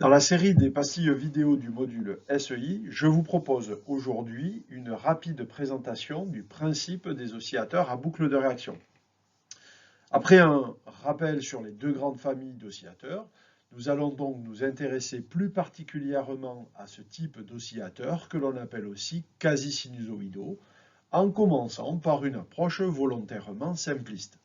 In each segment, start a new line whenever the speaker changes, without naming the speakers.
Dans la série des pastilles vidéo du module SEI, je vous propose aujourd'hui une rapide présentation du principe des oscillateurs à boucle de réaction. Après un rappel sur les deux grandes familles d'oscillateurs, nous allons donc nous intéresser plus particulièrement à ce type d'oscillateur que l'on appelle aussi quasi-sinusoïdaux, en commençant par une approche volontairement simpliste.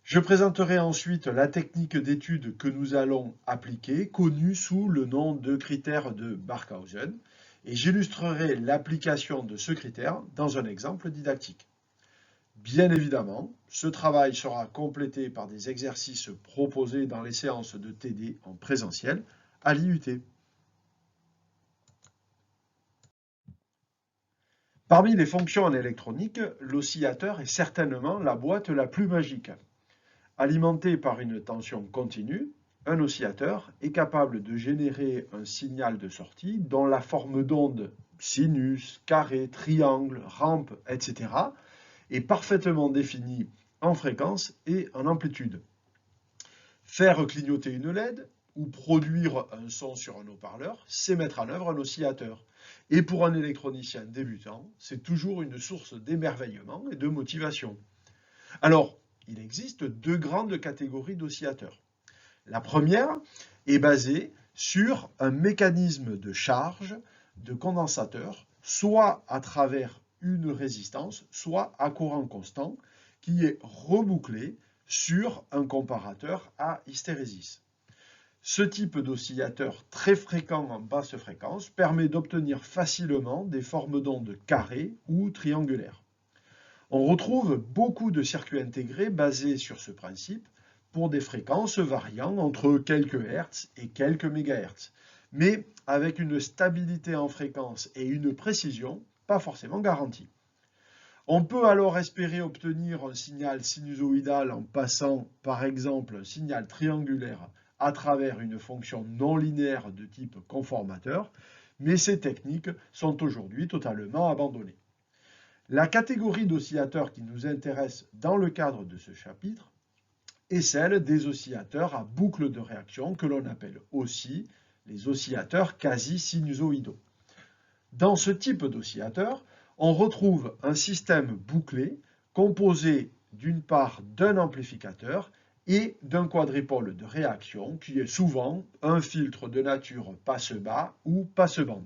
Je présenterai ensuite la technique d'étude que nous allons appliquer, connue sous le nom de critère de Barkhausen, et j'illustrerai l'application de ce critère dans un exemple didactique. Bien évidemment, ce travail sera complété par des exercices proposés dans les séances de TD en présentiel à l'IUT. Parmi les fonctions en électronique, l'oscillateur est certainement la boîte la plus magique. Alimenté par une tension continue, un oscillateur est capable de générer un signal de sortie dont la forme d'onde sinus, carré, triangle, rampe, etc. est parfaitement définie en fréquence et en amplitude. Faire clignoter une LED ou produire un son sur un haut-parleur, c'est mettre en œuvre un oscillateur. Et pour un électronicien débutant, c'est toujours une source d'émerveillement et de motivation. Alors, il existe deux grandes catégories d'oscillateurs. La première est basée sur un mécanisme de charge de condensateur, soit à travers une résistance, soit à courant constant, qui est rebouclé sur un comparateur à hystérésis. Ce type d'oscillateur très fréquent en basse fréquence permet d'obtenir facilement des formes d'ondes carrées ou triangulaires. On retrouve beaucoup de circuits intégrés basés sur ce principe pour des fréquences variant entre quelques Hertz et quelques mégahertz, mais avec une stabilité en fréquence et une précision pas forcément garantie. On peut alors espérer obtenir un signal sinusoïdal en passant par exemple un signal triangulaire à travers une fonction non linéaire de type conformateur, mais ces techniques sont aujourd'hui totalement abandonnées. La catégorie d'oscillateurs qui nous intéresse dans le cadre de ce chapitre est celle des oscillateurs à boucle de réaction que l'on appelle aussi les oscillateurs quasi-sinusoïdaux. Dans ce type d'oscillateur, on retrouve un système bouclé composé d'une part d'un amplificateur et d'un quadripôle de réaction qui est souvent un filtre de nature passe-bas ou passe-bande.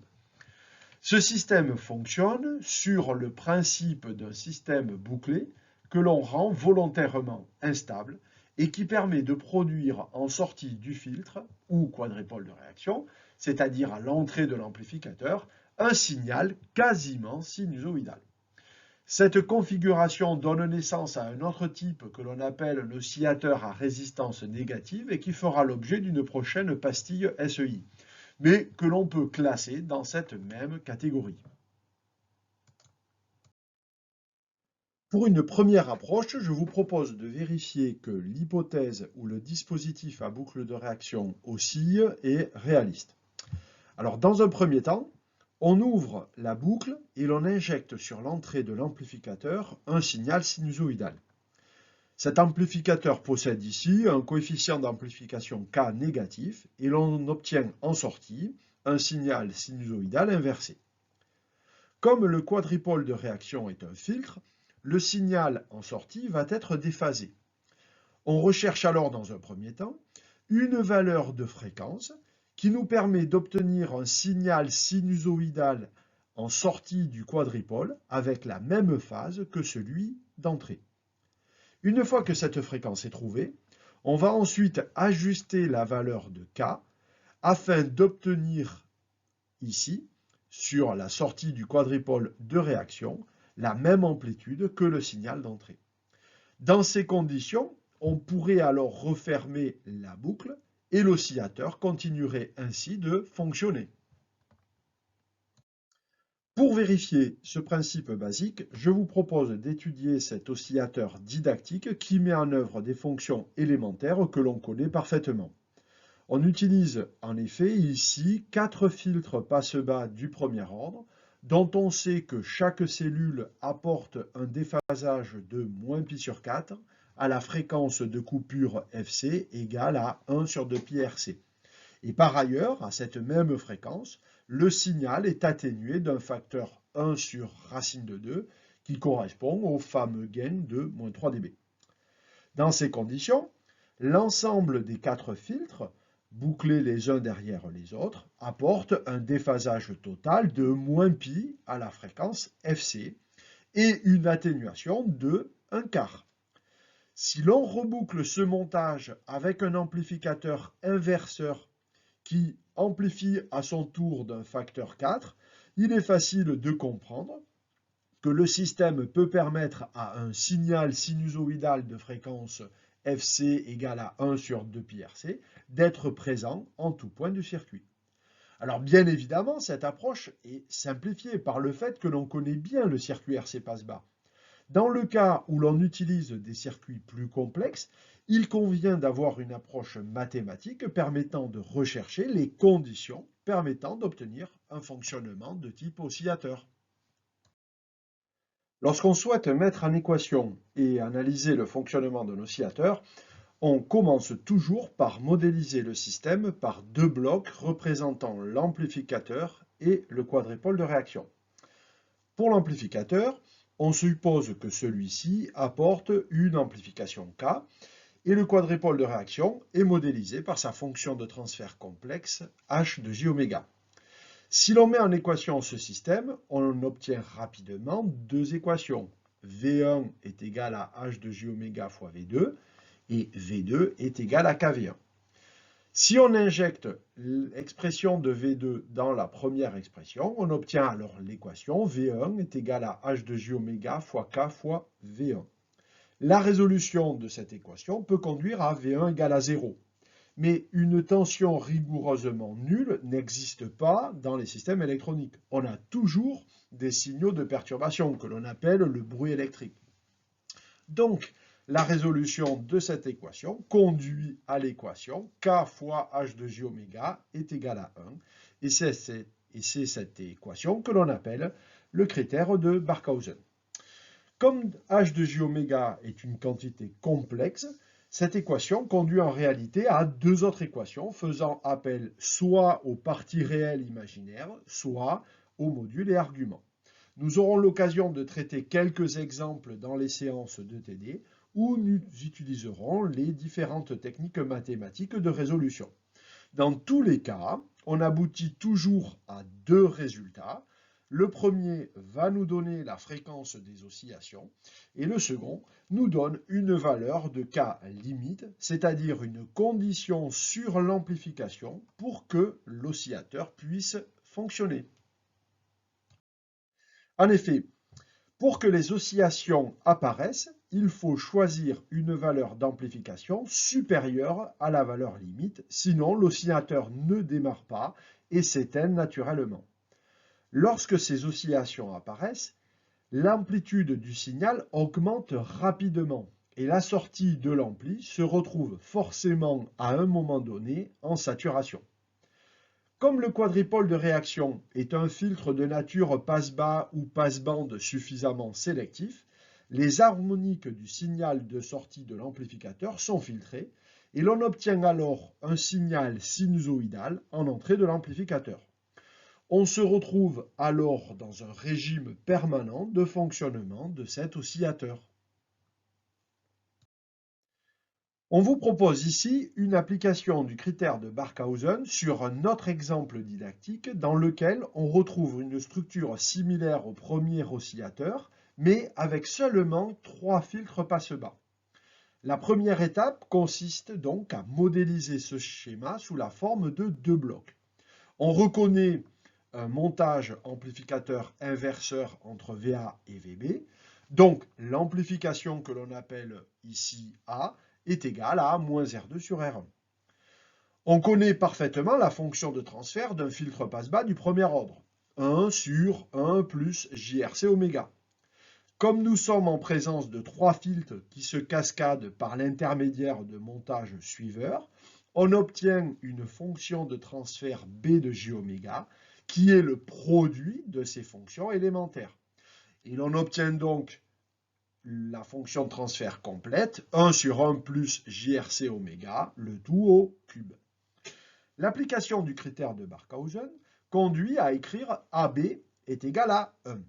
Ce système fonctionne sur le principe d'un système bouclé que l'on rend volontairement instable et qui permet de produire en sortie du filtre ou quadripôle de réaction, c'est-à-dire à l'entrée de l'amplificateur, un signal quasiment sinusoïdal. Cette configuration donne naissance à un autre type que l'on appelle l'oscillateur à résistance négative et qui fera l'objet d'une prochaine pastille SEI, mais que l'on peut classer dans cette même catégorie. Pour une première approche, je vous propose de vérifier que l'hypothèse où le dispositif à boucle de réaction oscille est réaliste. Alors, dans un premier temps, on ouvre la boucle et l'on injecte sur l'entrée de l'amplificateur un signal sinusoïdal. Cet amplificateur possède ici un coefficient d'amplification K négatif et l'on obtient en sortie un signal sinusoïdal inversé. Comme le quadripôle de réaction est un filtre, le signal en sortie va être déphasé. On recherche alors dans un premier temps une valeur de fréquence qui nous permet d'obtenir un signal sinusoïdal en sortie du quadripôle avec la même phase que celui d'entrée. Une fois que cette fréquence est trouvée, on va ensuite ajuster la valeur de K afin d'obtenir ici, sur la sortie du quadripôle de réaction, la même amplitude que le signal d'entrée. Dans ces conditions, on pourrait alors refermer la boucle et l'oscillateur continuerait ainsi de fonctionner. Pour vérifier ce principe basique, je vous propose d'étudier cet oscillateur didactique qui met en œuvre des fonctions élémentaires que l'on connaît parfaitement. On utilise en effet ici 4 filtres passe-bas du premier ordre, dont on sait que chaque cellule apporte un déphasage de -π sur 4 à la fréquence de coupure Fc égale à 1 sur 2πRC. Et par ailleurs, à cette même fréquence, le signal est atténué d'un facteur 1 sur racine de 2 qui correspond au fameux gain de moins 3 dB. Dans ces conditions, l'ensemble des 4 filtres, bouclés les uns derrière les autres, apporte un déphasage total de moins pi à la fréquence FC et une atténuation de 1/4. Si l'on reboucle ce montage avec un amplificateur inverseur qui amplifie à son tour d'un facteur 4, il est facile de comprendre que le système peut permettre à un signal sinusoïdal de fréquence FC égale à 1 sur 2 pi RC d'être présent en tout point du circuit. Alors bien évidemment, cette approche est simplifiée par le fait que l'on connaît bien le circuit RC passe-bas. Dans le cas où l'on utilise des circuits plus complexes, il convient d'avoir une approche mathématique permettant de rechercher les conditions permettant d'obtenir un fonctionnement de type oscillateur. Lorsqu'on souhaite mettre en équation et analyser le fonctionnement d'un oscillateur, on commence toujours par modéliser le système par deux blocs représentant l'amplificateur et le quadripôle de réaction. Pour l'amplificateur, on suppose que celui-ci apporte une amplification K et le quadripôle de réaction est modélisé par sa fonction de transfert complexe H de J-oméga. Si l'on met en équation ce système, on obtient rapidement deux équations. V1 est égal à H de J-oméga fois V2 et V2 est égal à KV1. Si on injecte l'expression de V2 dans la première expression, on obtient alors l'équation V1 est égal à H de J-oméga fois K fois V1. La résolution de cette équation peut conduire à V1 égale à 0. Mais une tension rigoureusement nulle n'existe pas dans les systèmes électroniques. On a toujours des signaux de perturbation que l'on appelle le bruit électrique. Donc, la résolution de cette équation conduit à l'équation K fois H de J oméga est égal à 1. Et c'est cette équation que l'on appelle le critère de Barkhausen. Comme H de J oméga est une quantité complexe, cette équation conduit en réalité à deux autres équations faisant appel soit aux parties réelles imaginaires, soit aux modules et arguments. Nous aurons l'occasion de traiter quelques exemples dans les séances de TD où nous utiliserons les différentes techniques mathématiques de résolution. Dans tous les cas, on aboutit toujours à deux résultats. Le premier va nous donner la fréquence des oscillations et le second nous donne une valeur de K limite, c'est-à-dire une condition sur l'amplification pour que l'oscillateur puisse fonctionner. En effet, pour que les oscillations apparaissent, il faut choisir une valeur d'amplification supérieure à la valeur limite, sinon l'oscillateur ne démarre pas et s'éteint naturellement. Lorsque ces oscillations apparaissent, l'amplitude du signal augmente rapidement et la sortie de l'ampli se retrouve forcément à un moment donné en saturation. Comme le quadripôle de réaction est un filtre de nature passe-bas ou passe-bande suffisamment sélectif, les harmoniques du signal de sortie de l'amplificateur sont filtrées et l'on obtient alors un signal sinusoïdal en entrée de l'amplificateur. On se retrouve alors dans un régime permanent de fonctionnement de cet oscillateur. On vous propose ici une application du critère de Barkhausen sur un autre exemple didactique dans lequel on retrouve une structure similaire au premier oscillateur, mais avec seulement 3 filtres passe-bas. La première étape consiste donc à modéliser ce schéma sous la forme de deux blocs. On reconnaît un montage amplificateur inverseur entre VA et VB. Donc, l'amplification que l'on appelle ici A est égale à moins R2 sur R1. On connaît parfaitement la fonction de transfert d'un filtre passe-bas du premier ordre, 1 sur 1 plus JRC oméga. Comme nous sommes en présence de 3 filtres qui se cascadent par l'intermédiaire de montages suiveurs, on obtient une fonction de transfert B de J oméga qui est le produit de ces fonctions élémentaires. Et l'on obtient donc la fonction de transfert complète, 1 sur 1 plus JRC oméga, le tout au cube. L'application du critère de Barkhausen conduit à écrire AB est égal à 1.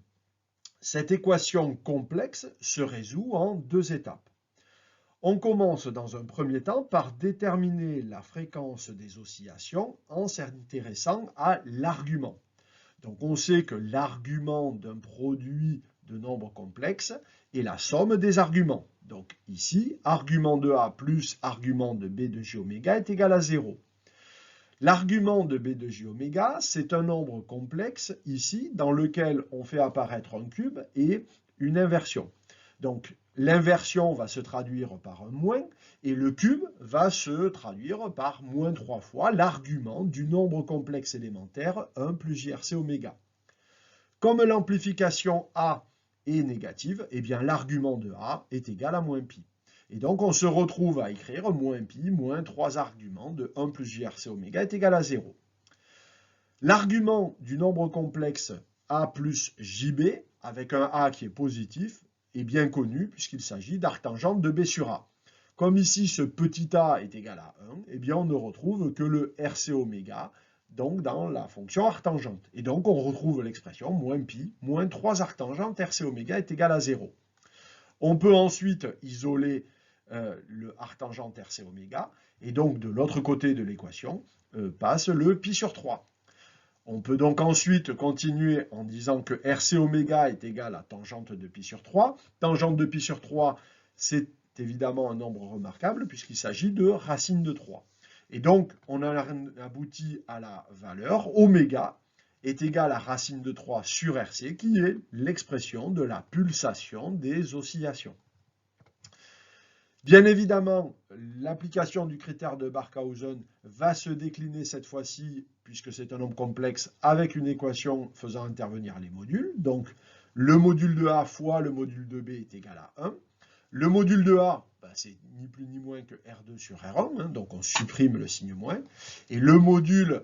Cette équation complexe se résout en 2 étapes. On commence dans un premier temps par déterminer la fréquence des oscillations en s'intéressant à l'argument. Donc on sait que l'argument d'un produit de nombres complexes est la somme des arguments. Donc ici, argument de A plus argument de B de J oméga est égal à 0. L'argument de B de J oméga, c'est un nombre complexe ici dans lequel on fait apparaître un cube et une inversion. Donc l'inversion va se traduire par un moins et le cube va se traduire par moins 3 fois l'argument du nombre complexe élémentaire 1 plus JRC oméga. Comme l'amplification A est négative, eh bien l'argument de A est égal à moins pi. Et donc on se retrouve à écrire moins pi moins 3 arguments de 1 plus JRC oméga est égal à 0. L'argument du nombre complexe A plus JB, avec un A qui est positif, est bien connu puisqu'il s'agit d'arctangente de B sur A. Comme ici ce petit a est égal à 1, eh bien on ne retrouve que le RC oméga, donc dans la fonction arctangente. Et donc on retrouve l'expression moins pi moins 3 arctangente RC oméga est égal à 0. On peut ensuite isoler le arctangente RC oméga, et donc de l'autre côté de l'équation passe le pi sur 3. On peut donc ensuite continuer en disant que RC oméga est égal à tangente de pi sur 3. Tangente de pi sur 3, c'est évidemment un nombre remarquable puisqu'il s'agit de racine de 3. Et donc, on a abouti à la valeur oméga est égal à racine de 3 sur RC, qui est l'expression de la pulsation des oscillations. Bien évidemment, l'application du critère de Barkhausen va se décliner cette fois-ci, puisque c'est un nombre complexe, avec une équation faisant intervenir les modules. Donc, le module de A fois le module de B est égal à 1. Le module de A, c'est ni plus ni moins que R2 sur R1, donc on supprime le signe moins. Et le module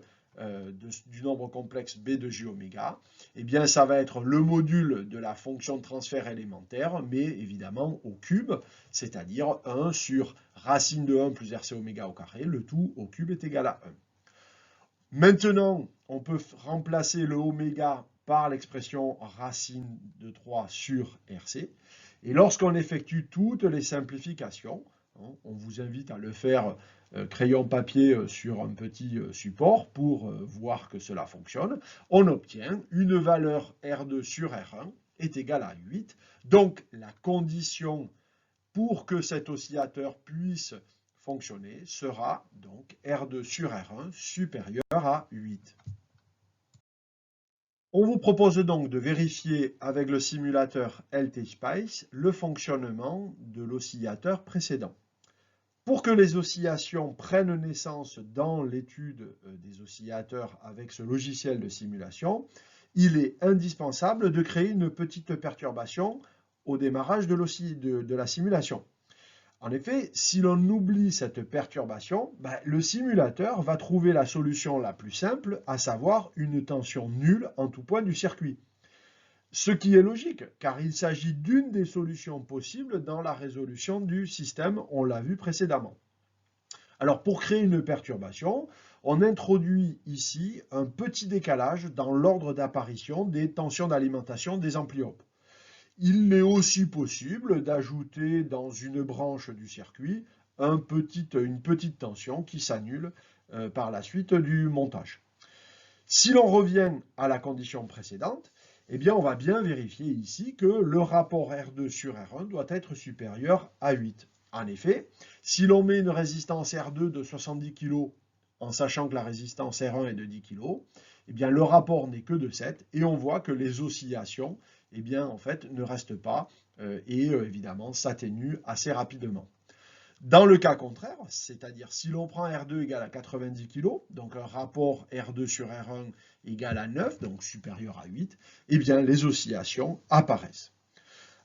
du nombre complexe B de J oméga, eh bien ça va être le module de la fonction de transfert élémentaire, mais évidemment au cube, c'est-à-dire 1 sur racine de 1 plus RC oméga au carré, le tout au cube est égal à 1. Maintenant, on peut remplacer le oméga par l'expression racine de 3 sur RC. Et lorsqu'on effectue toutes les simplifications, on vous invite à le faire crayon papier sur un petit support pour voir que cela fonctionne, on obtient une valeur R2 sur R1 est égale à 8. Donc la condition pour que cet oscillateur puisse fonctionner sera donc R2 sur R1 supérieur à 8. On vous propose donc de vérifier avec le simulateur LTSpice le fonctionnement de l'oscillateur précédent. Pour que les oscillations prennent naissance dans l'étude des oscillateurs avec ce logiciel de simulation, il est indispensable de créer une petite perturbation au démarrage de la simulation. En effet, si l'on oublie cette perturbation, le simulateur va trouver la solution la plus simple, à savoir une tension nulle en tout point du circuit. Ce qui est logique, car il s'agit d'une des solutions possibles dans la résolution du système, on l'a vu précédemment. Alors pour créer une perturbation, on introduit ici un petit décalage dans l'ordre d'apparition des tensions d'alimentation des ampli-op. Il est aussi possible d'ajouter dans une branche du circuit une petite tension qui s'annule par la suite du montage. Si l'on revient à la condition précédente, eh bien on va bien vérifier ici que le rapport R2 sur R1 doit être supérieur à 8. En effet, si l'on met une résistance R2 de 70 kg en sachant que la résistance R1 est de 10 kg, eh bien le rapport n'est que de 7 et on voit que les oscillations eh bien, en fait, ne restent pas et évidemment s'atténuent assez rapidement. Dans le cas contraire, c'est-à-dire si l'on prend R2 égale à 90 kg, donc un rapport R2 sur R1 égale à 9, donc supérieur à 8, eh bien les oscillations apparaissent.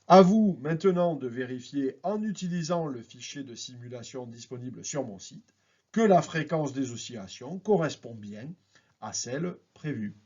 À vous maintenant de vérifier en utilisant le fichier de simulation disponible sur mon site que la fréquence des oscillations correspond bien à celle prévue.